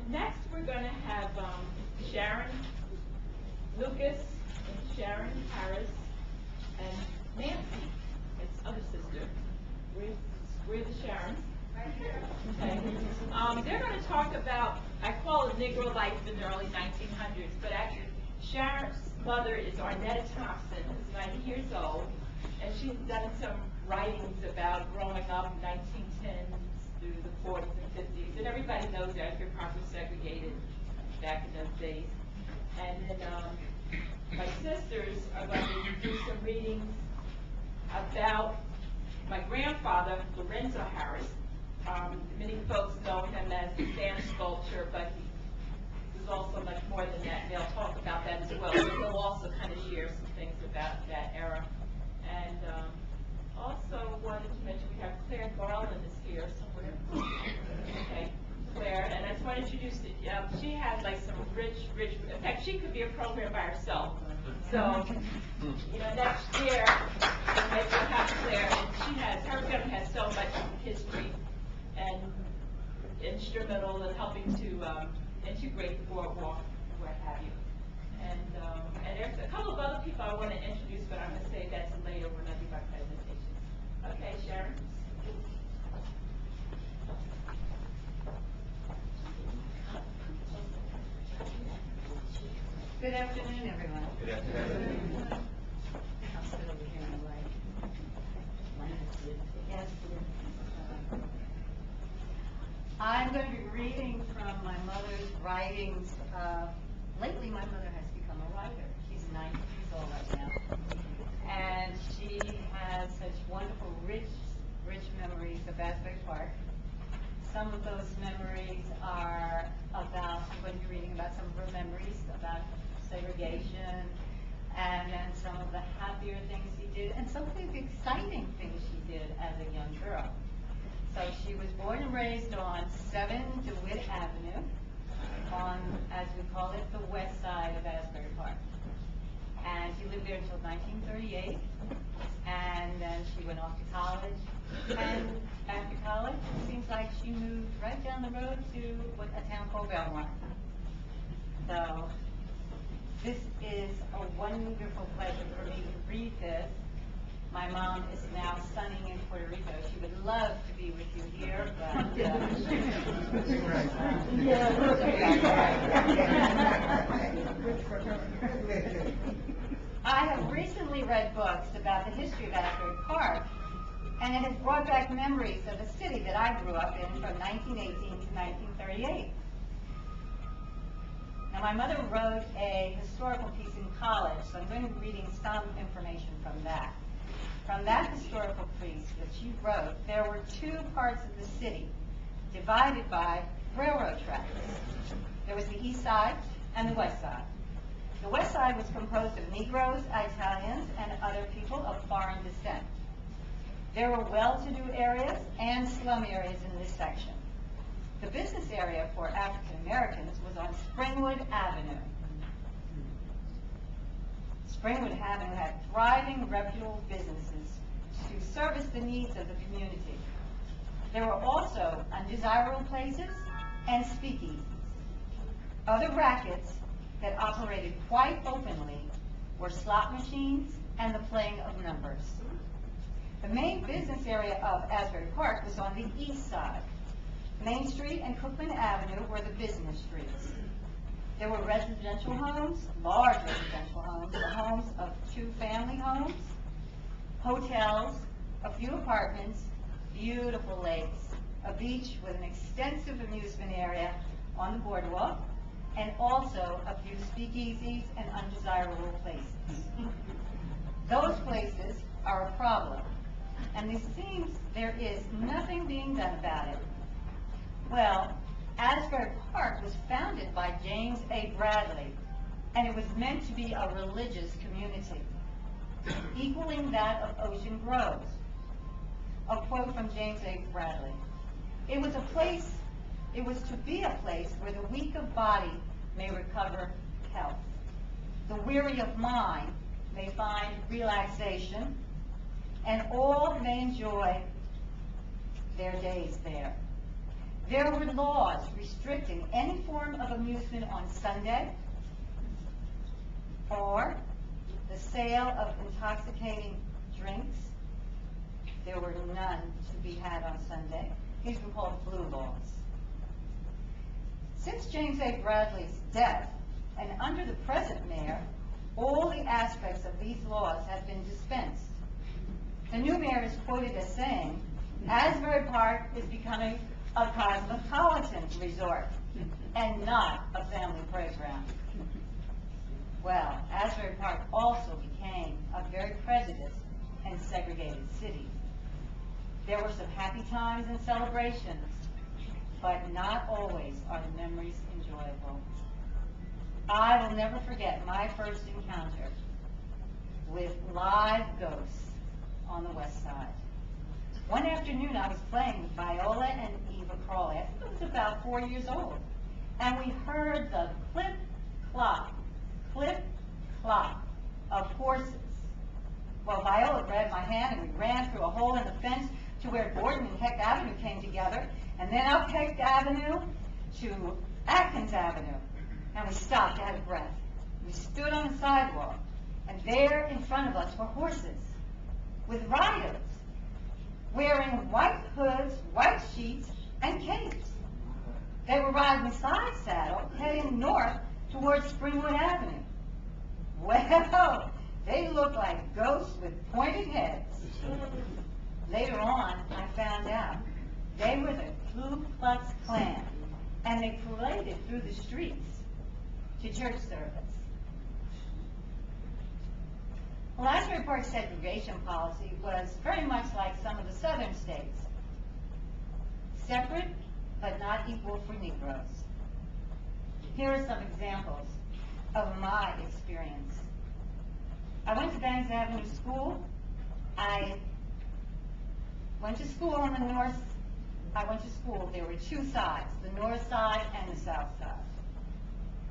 Next we're going to have Sharon Lucas and Sharon Harris and Nancy, his other sister. We're the Sharons. Right here. Okay. They're going to talk about, I call it Negro life in the early 1900s, but actually Sharon's mother is Arnetta Thompson, who's 90 years old, and she's done some writings about growing up in 1910s through the 40s and 50s, and everybody knows Asbury Park was segregated back in those days. And then my sisters are going to do some readings about my grandfather, Lorenzo Harris. Many folks know him as the sand sculptor, but he was also much more than that, and they'll talk about that as well. So they'll also kind of share some things about that era. And also wanted to mention we have Claire Garland is here somewhere. Okay, Claire, and I just want to introduce it. She has like some rich, in fact, she could be a program by herself. So, you know, next year, maybe we'll have Claire, and her family has so much history and instrumental in helping to integrate the boardwalk and what have you. And there's a couple of other people I want to introduce, but I'm going to say that later when I do my presentation. Okay, Sharon. Good afternoon, everyone. Good afternoon. I'll sit over here in the light. Yes. I'm going to be reading from my mother's writings. Lately, my mother has become a writer. She's 90 years old right now. And she has such wonderful, rich memories of Asbury Park. Some of those memories are about, I'm going to be reading about some of her memories about segregation, and then some of the happier things she did, and some of the exciting things she did as a young girl. So she was born and raised on 7 DeWitt Avenue, on, as we call it, the west side of Asbury Park. And she lived there until 1938, and then she went off to college. And after college, it seems like she moved right down the road to a town called Belmar. So this is a wonderful pleasure for me to read this. My mom is now sunning in Puerto Rico. She would love to be with you here, but I have recently read books about the history of Asbury Park, and it has brought back memories of a city that I grew up in from 1918 to 1938. Now, my mother wrote a historical piece in college, so I'm going to be reading some information from that. From that historical piece that she wrote, there were two parts of the city divided by railroad tracks. There was the east side and the west side. The west side was composed of Negroes, Italians, and other people of foreign descent. There were well-to-do areas and slum areas in this section. The business area for African Americans was on Springwood Avenue. Springwood Avenue had thriving, reputable businesses to service the needs of the community. There were also undesirable places and speakeasies. Other rackets that operated quite openly were slot machines and the playing of numbers. The main business area of Asbury Park was on the east side. Main Street and Cookman Avenue were the business streets. There were residential homes, large residential homes, the homes of 2 family homes, hotels, a few apartments, beautiful lakes, a beach with an extensive amusement area on the boardwalk, and also a few speakeasies and undesirable places. Those places are a problem, and it seems there is nothing being done about it. Well, Asbury Park was founded by James A. Bradley, and it was meant to be a religious community, equaling that of Ocean Grove. A quote from James A. Bradley: "It was to be a place where the weak of body may recover health, the weary of mind may find relaxation, and all may enjoy their days there. There were laws restricting any form of amusement on Sunday or the sale of intoxicating drinks. There were none to be had on Sunday. These were called blue laws. Since James A. Bradley's death, and under the present mayor, all the aspects of these laws have been dispensed. The new mayor is quoted as saying, Asbury Park is becoming a cosmopolitan resort and not a family playground. Well, Asbury Park also became a very prejudiced and segregated city. There were some happy times and celebrations, but not always are the memories enjoyable. I will never forget my first encounter with live ghosts on the West Side. One afternoon I was playing with Viola and Eva Crawley. I think I was about 4 years old. And we heard the clip-clop of horses. Well, Viola grabbed my hand and we ran through a hole in the fence to where Gordon and Heck Avenue came together, and then up Heck Avenue to Atkins Avenue. And we stopped out of breath. We stood on the sidewalk, and there in front of us were horses with riders, wearing white hoods, white sheets, and capes. They were riding side saddle, heading north towards Springwood Avenue. Well, they looked like ghosts with pointed heads. Later on, I found out they were the Ku Klux Klan, and they paraded through the streets to church service. Well, Asbury Park's segregation policy was very much like some of the southern states. Separate, but not equal for Negroes. Here are some examples of my experience. I went to Bangs Avenue School. I went to school on the north. There were two sides, the north side and the south side.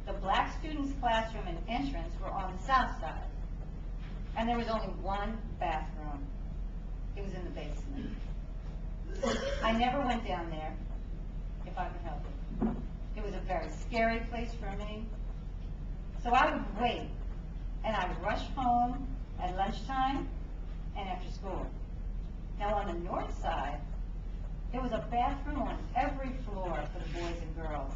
The black students' classroom and entrance were on the south side. And there was only one bathroom. It was in the basement. I never went down there, if I could help it. It was a very scary place for me. So I would wait, and I would rush home at lunchtime and after school. Now on the north side, there was a bathroom on every floor for the boys and girls.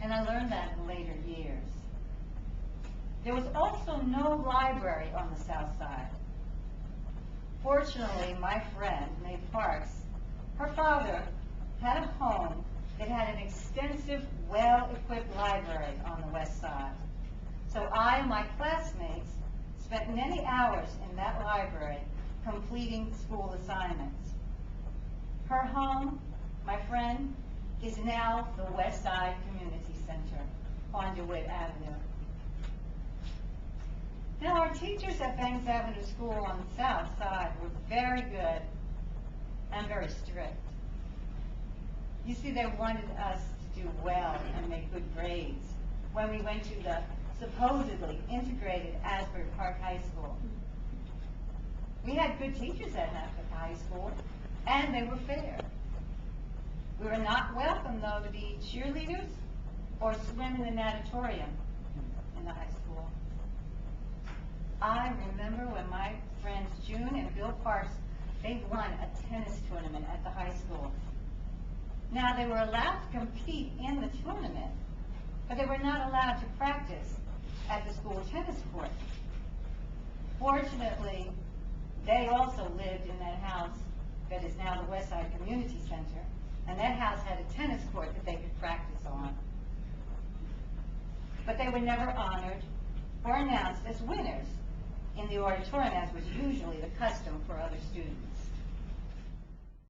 And I learned that in later years. There was also no library on the south side. Fortunately, my friend, Mae Parks, her father had a home that had an extensive, well-equipped library on the west side. So I and my classmates spent many hours in that library completing school assignments. Her home, my friend, is now the West Side Community Center on DeWitt Avenue. Now, our teachers at Bangs Avenue School on the south side were very good and very strict. You see, they wanted us to do well and make good grades when we went to the supposedly integrated Asbury Park High School. We had good teachers at Asbury High School, and they were fair. We were not welcome, though, to be cheerleaders or swim in the natatorium in the high school. I remember when my friends June and Bill Parks, they won a tennis tournament at the high school. Now, they were allowed to compete in the tournament, but they were not allowed to practice at the school tennis court. Fortunately, they also lived in that house that is now the West Side Community Center, and that house had a tennis court that they could practice on. But they were never honored or announced as winners in the auditorium, as was usually the custom for other students.